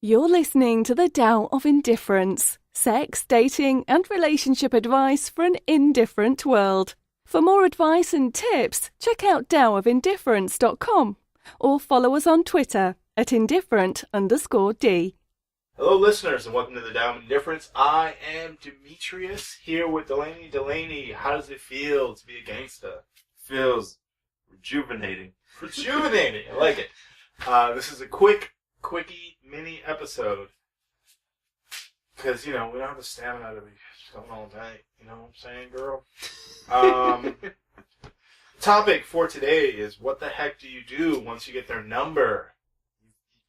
You're listening to the Tao of Indifference, sex, dating, and relationship advice for an indifferent world. For more advice and tips, check out taoofindifference.com or follow us on Twitter at indifferent_D. Hello, listeners, and welcome to the Tao of Indifference. I am Demetrius, here with Delaney. Delaney, how does it feel to be a gangsta? Feels rejuvenating. Rejuvenating, I like it. This is a quickie mini episode. Because, we don't have the stamina to be going all night. You know what I'm saying, girl? Topic for today is, what the heck do you do once you get their number?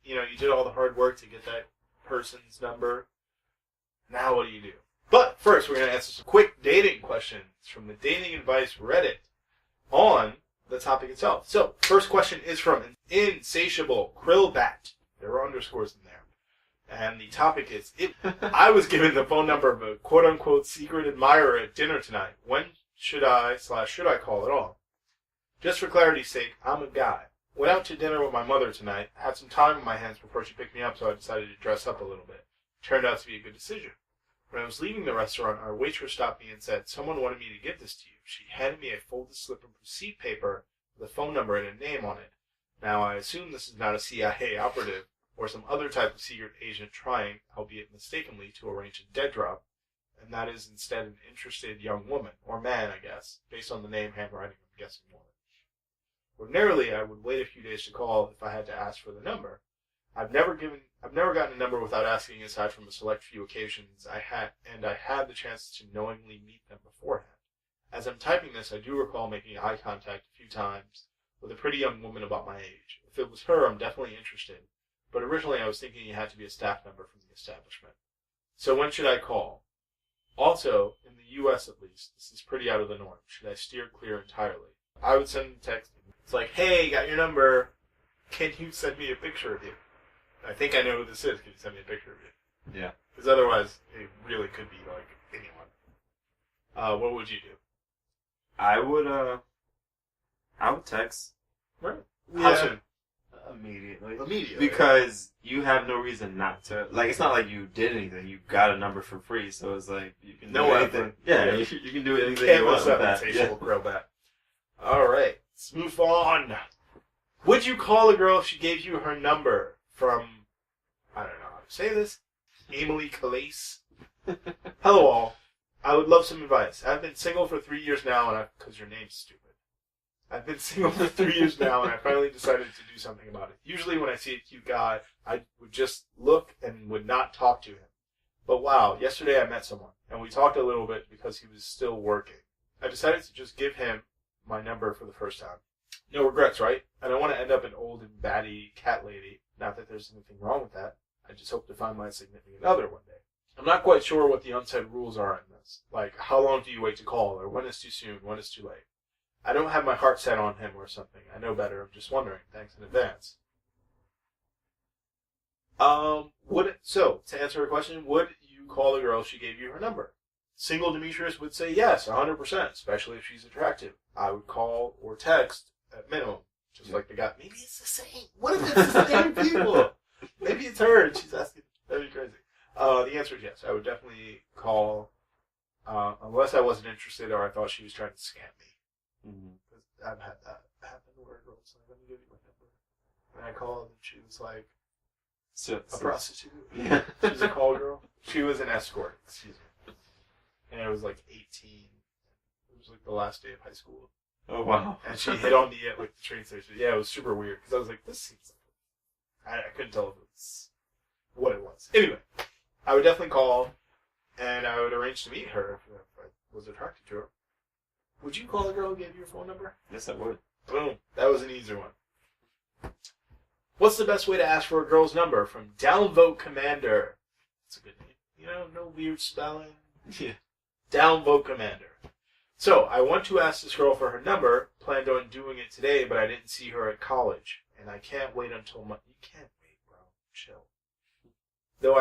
You did all the hard work to get that person's number. Now what do you do? But first, we're going to answer some quick dating questions from the Dating Advice Reddit on the topic itself. So, first question is from an insatiable Krillbat. There are underscores in there. And the topic is, I was given the phone number of a quote-unquote secret admirer at dinner tonight. When should I call at all? Just for clarity's sake, I'm a guy. Went out to dinner with my mother tonight. Had some time on my hands before she picked me up, so I decided to dress up a little bit. Turned out to be a good decision. When I was leaving the restaurant, our waitress stopped me and said, "Someone wanted me to give this to you." She handed me a folded slip of receipt paper with a phone number and a name on it. Now, I assume this is not a CIA operative or some other type of secret agent trying, albeit mistakenly, to arrange a dead drop, and that is instead an interested young woman, or man, I guess, based on the name, handwriting, I'm guessing woman. Ordinarily, I would wait a few days to call if I had to ask for the number. I've never gotten a number without asking, aside from a select few occasions I had the chance to knowingly meet them beforehand. As I'm typing this, I do recall making eye contact a few times with a pretty young woman about my age. If it was her, I'm definitely interested, but originally I was thinking it had to be a staff member from the establishment. So when should I call? Also, in the U.S. at least, this is pretty out of the norm. Should I steer clear entirely? I would send a text. It's like, "Hey, got your number. Can you send me a picture of you?" I think I know who this is. Can you send me a picture of you? Yeah. Because otherwise, it really could be like anyone. What would you do? I would text. Right. Yeah. How soon? Immediately. Immediately. Because you have no reason not to. Like, it's not like you did anything. You got a number for free, so it's like you can No do effort. anything. Yeah, you can do anything Can't you want mess with up that. insatiable Krillbat. All right. Let's move on. Would you call a girl if she gave you her number from, I don't know how to say this, Emily Calais? Hello all. I would love some advice. I've been single for 3 years now, because your name's stupid. I've been single for 3 years now, and I finally decided to do something about it. Usually when I see a cute guy, I would just look and would not talk to him. But wow, yesterday I met someone, and we talked a little bit because he was still working. I decided to just give him my number for the first time. No regrets, right? I don't want to end up an old and batty cat lady. Not that there's anything wrong with that. I just hope to find my significant other one day. I'm not quite sure what the unsaid rules are in this. Like, how long do you wait to call, or when is too soon, when is too late? I don't have my heart set on him or something. I know better. I'm just wondering. Thanks in advance. So, to answer her question, would you call a girl if she gave you her number? Single Demetrius would say yes, 100%, especially if she's attractive. I would call or text at minimum, just like the guy. Maybe it's the same. What if it's the same people? Maybe it's her and she's asking. That'd be crazy. The answer is yes. I would definitely call, unless I wasn't interested or I thought she was trying to scam me. Because I've had that happen where a girl's like, "Let me give you my number." And I called and she was like, a prostitute. Yeah. She was a call girl. She was an escort, excuse me. And I was like 18. It was like the last day of high school. Oh, wow. And she hit on me at like the train station. Yeah, it was super weird because I was like, this seems like... I couldn't tell if it was what it was. Anyway, I would definitely call and I would arrange to meet her if I was attracted to her. Would you call a girl who gave you your phone number? Yes, I would. Boom. That was an easier one. What's the best way to ask for a girl's number? From Downvote Commander. That's a good name. No weird spelling. Yeah. Downvote Commander. So, I want to ask this girl for her number. Planned on doing it today, but I didn't see her at college. And I can't wait until You can't wait, bro. Chill. Though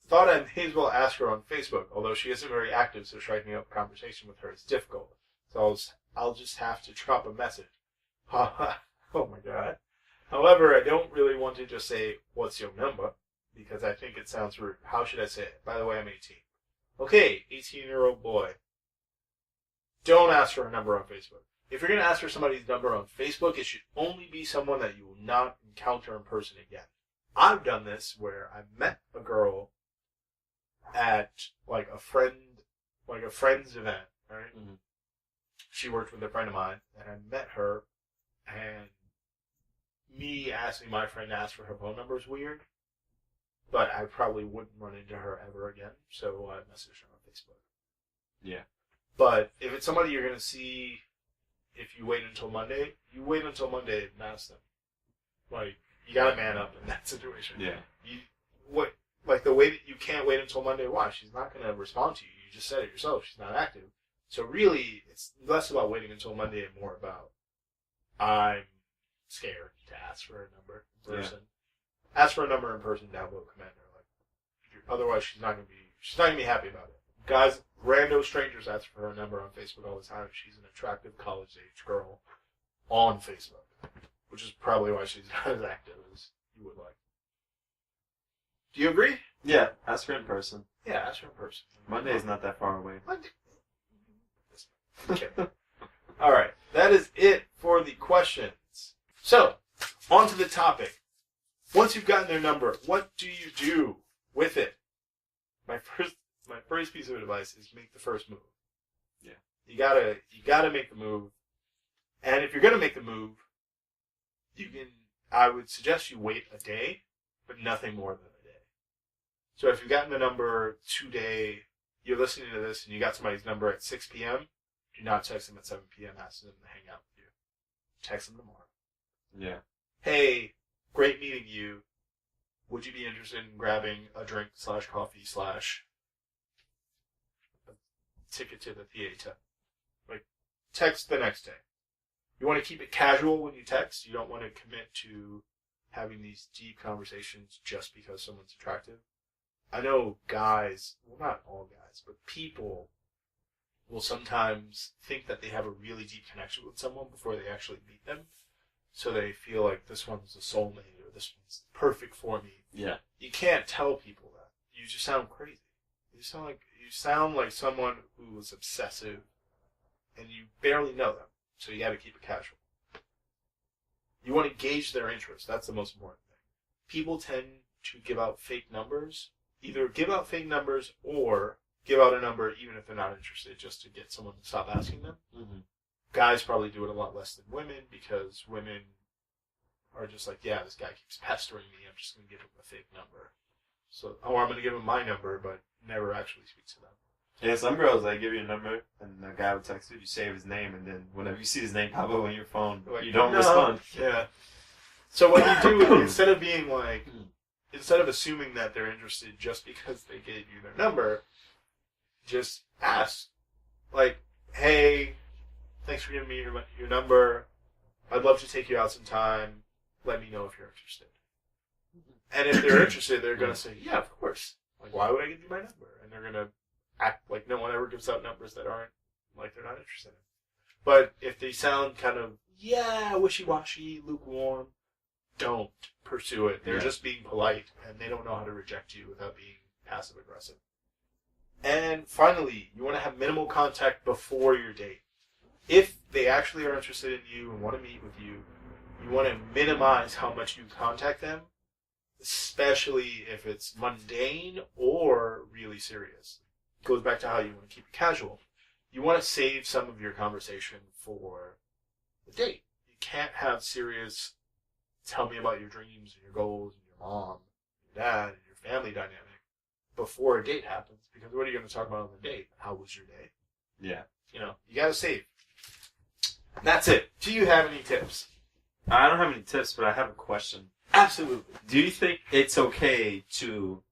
thought I may as well ask her on Facebook, although she isn't very active, so striking up a conversation with her is difficult. So I'll just have to drop a message. Oh my god. However, I don't really want to just say, "What's your number?" because I think it sounds rude. How should I say it? By the way, I'm 18. Okay, 18-year-old boy. Don't ask for a number on Facebook. If you're going to ask for somebody's number on Facebook, it should only be someone that you will not encounter in person again. I've done this where I met a girl at like a friend's event, right? Mm-hmm. She worked with a friend of mine, and I met her, and me asking my friend to ask for her phone number is weird, but I probably wouldn't run into her ever again, so I messaged her on Facebook. Yeah. But if it's somebody you're going to see, if you wait until Monday, you wait until Monday and ask them. Like, you got to man up in that situation. Yeah. The way that you can't wait until Monday, why? She's not going to respond to you. You just said it yourself. She's not active. So really, it's less about waiting until Monday and more about, I'm scared to ask for a number in person. Yeah. Ask for a number in person, download Commander. Otherwise, she's not gonna be happy about it. Guys, rando strangers ask for her number on Facebook all the time. She's an attractive college-age girl on Facebook, which is probably why she's not as active as you would like. Do you agree? Yeah, ask her in person. Yeah, ask her in person. Monday is not that far away. Monday. Okay. All right, that is it for the questions. So, on to the topic. Once you've gotten their number, what do you do with it? My first piece of advice is make the first move. Yeah. You gotta make the move. And if you're gonna make the move, I would suggest you wait a day, but nothing more than a day. So if you've gotten the number today, you're listening to this and you got somebody's number at 6 p.m., do not text them at 7 p.m. asking them to hang out with you. Text them tomorrow. Yeah. Hey, great meeting you. Would you be interested in grabbing a drink / coffee / a ticket to the theater? Like, text the next day. You want to keep it casual when you text. You don't want to commit to having these deep conversations just because someone's attractive. I know guys, well, not all guys, but people will sometimes think that they have a really deep connection with someone before they actually meet them. So they feel like this one's a soulmate or this one's perfect for me. Yeah. You can't tell people that. You just sound crazy. You sound like someone who is obsessive and you barely know them. So you got to keep it casual. You want to gauge their interest. That's the most important thing. People tend to give out fake numbers. Either give out fake numbers or give out a number even if they're not interested just to get someone to stop asking them. Mm-hmm. Guys probably do it a lot less than women because women are just like, yeah, this guy keeps pestering me. I'm just going to give him a fake number. So, I'm going to give him my number, but never actually speak to them. Yeah, some girls, they give you a number, and the guy would text you, you save his name, and then whenever you see his name pop up on your phone, you don't respond. Yeah. So what you do, instead of assuming that they're interested just because they gave you their number, just ask. Like, hey, thanks for giving me your number. I'd love to take you out sometime. Let me know if you're interested. And if they're interested, they're going to say, yeah, of course. Like, why would I give you my number? And they're going to act like no one ever gives out numbers that aren't, like, they're not interested in. But if they sound kind of, yeah, wishy-washy, lukewarm, don't pursue it. They're just being polite, and they don't know how to reject you without being passive-aggressive. And finally, you want to have minimal contact before your date. If they actually are interested in you and want to meet with you, you want to minimize how much you contact them, especially if it's mundane or really serious. It goes back to how you want to keep it casual. You want to save some of your conversation for the date. You can't have serious, tell me about your dreams and your goals and your mom, your dad, and your family dynamic before a date happens. Because what are you going to talk about on the date? How was your day? Yeah. You got to save. That's it. Do you have any tips? I don't have any tips, but I have a question. Absolutely. Do you think it's okay to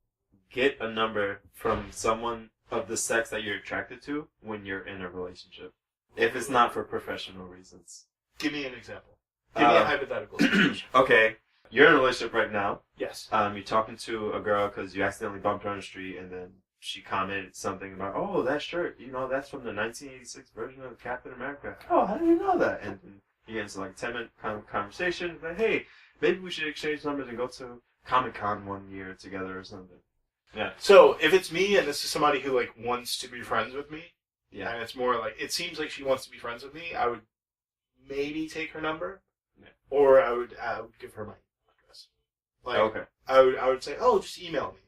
get a number from someone of the sex that you're attracted to when you're in a relationship? If it's not for professional reasons. Give me an example. Give me a hypothetical situation. Okay. You're in a relationship right now. Yes. You're talking to a girl because you accidentally bumped her on the street and then she commented something about, oh, that shirt, that's from the 1986 version of Captain America. Oh, how did you know that? And then you get into like a 10-minute conversation. Like, hey, maybe we should exchange numbers and go to Comic-Con one year together or something. Yeah. So if it's me and this is somebody who like wants to be friends with me, Yeah. and it's more like it seems like she wants to be friends with me, I would maybe take her number, or I would give her my email address. Like, Okay. I would say, oh, just email me,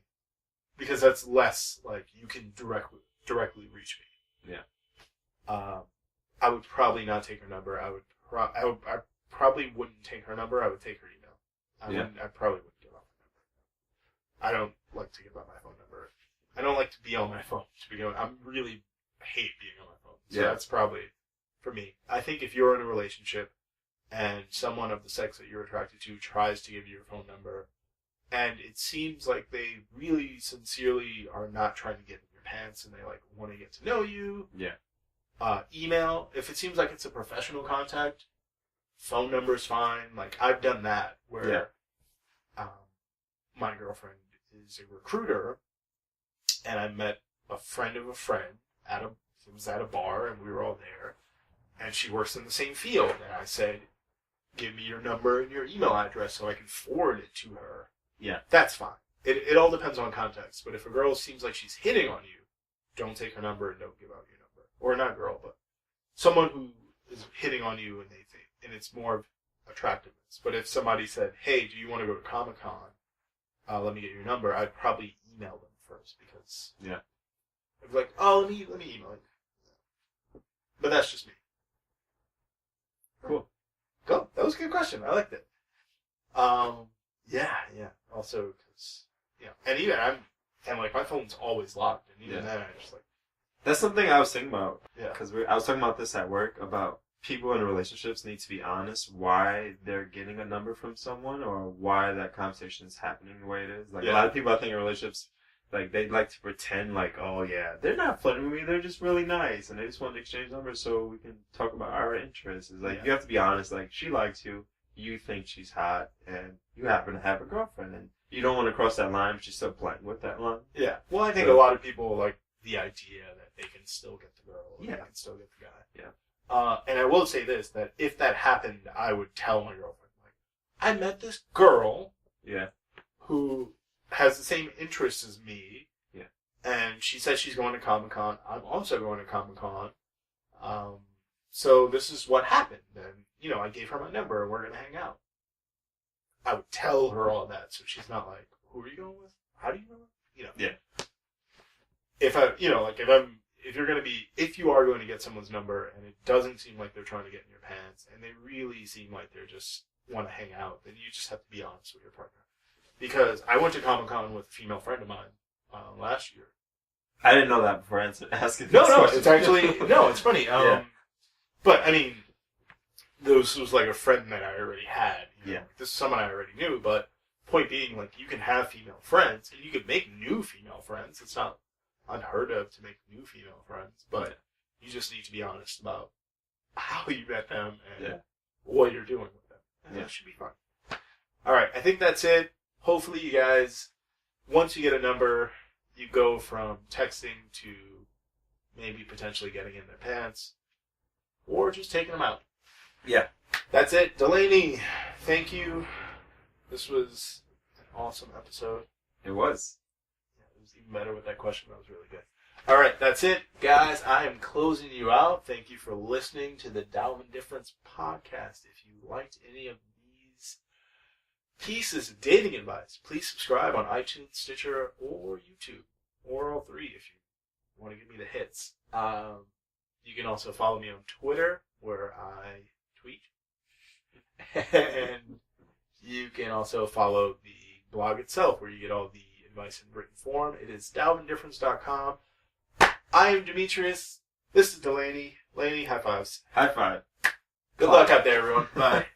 because that's less like you can directly reach me. Yeah. I would probably not take her number. I probably wouldn't take her number. I would take her email. I probably wouldn't give out my number. I don't like to give out my phone number. I don't like to be on my phone to begin with. I really hate being on my phone. So that's probably for me. I think if you're in a relationship and someone of the sex that you're attracted to tries to give you your phone number, and it seems like they really sincerely are not trying to get in your pants and they like want to get to know you. Yeah. Email. If it seems like it's a professional contact, phone number is fine. Like I've done that where my girlfriend is a recruiter, and I met a friend of a friend it was at a bar, and we were all there, and she works in the same field, and I said, give me your number and your email address so I can forward it to her. Yeah. That's fine. It all depends on context, but if a girl seems like she's hitting on you, don't take her number and don't give out your number. Or not girl, but someone who is hitting on you and they think, and it's more of attractiveness. But if somebody said, hey, do you want to go to Comic-Con? Let me get your number. I'd probably email them first because I'd be like, oh, let me email you. But that's just me. Cool. Cool. That was a good question. I liked it. Yeah. Also, because and even like my phone's always locked, and even then I just like. That's something I was thinking about. Yeah. Because I was talking about this at work about people in relationships need to be honest why they're getting a number from someone or why that conversation is happening the way it is. Like a lot of people I think in relationships, like they like to pretend like, oh yeah, they're not flirting with me, they're just really nice and they just want to exchange numbers so we can talk about our interests. It's like you have to be honest, like she likes you, you think she's hot, and you happen to have a girlfriend and you don't want to cross that line, but you're still playing with that line. Yeah. Well, I think a lot of people like the idea that they can still get the girl, or they can still get the guy. Yeah. And I will say this, that if that happened, I would tell my girlfriend, like, I met this girl who has the same interests as me, and she says she's going to Comic-Con. I'm also going to Comic-Con. So this is what happened. And, I gave her my number, and we're going to hang out. I would tell her all that, so she's not like, who are you going with? How do you know? Yeah. If you are going to get someone's number and it doesn't seem like they're trying to get in your pants and they really seem like they're just want to hang out, then you just have to be honest with your partner. Because I went to Comic-Con with a female friend of mine last year. I didn't know that before asking. No, it's actually it's funny. But I mean, this was like a friend that I already had. This is someone I already knew. But point being, like, you can have female friends and you can make new female friends. It's not unheard of to make new female friends, but you just need to be honest about how you met them and what you're doing with them. And that should be fun. All right, I think that's it. Hopefully you guys, once you get a number, you go from texting to maybe potentially getting in their pants or just taking them out. Yeah. That's it. Delaney, thank you. This was an awesome episode. It was. It was even better with that question. That was really good. All right, that's it, guys. I am closing you out. Thank you for listening to the Dow Indifference podcast. If you liked any of these pieces of dating advice, please subscribe on iTunes, Stitcher, or YouTube, or all three if you want to give me the hits. You can also follow me on Twitter, where I tweet. And you can also follow the blog itself, where you get all the advice in written form. It is dowindifference.com. I am Demetrius. This is Delaney. Delaney, high fives. High five. Good luck out there, everyone. Bye.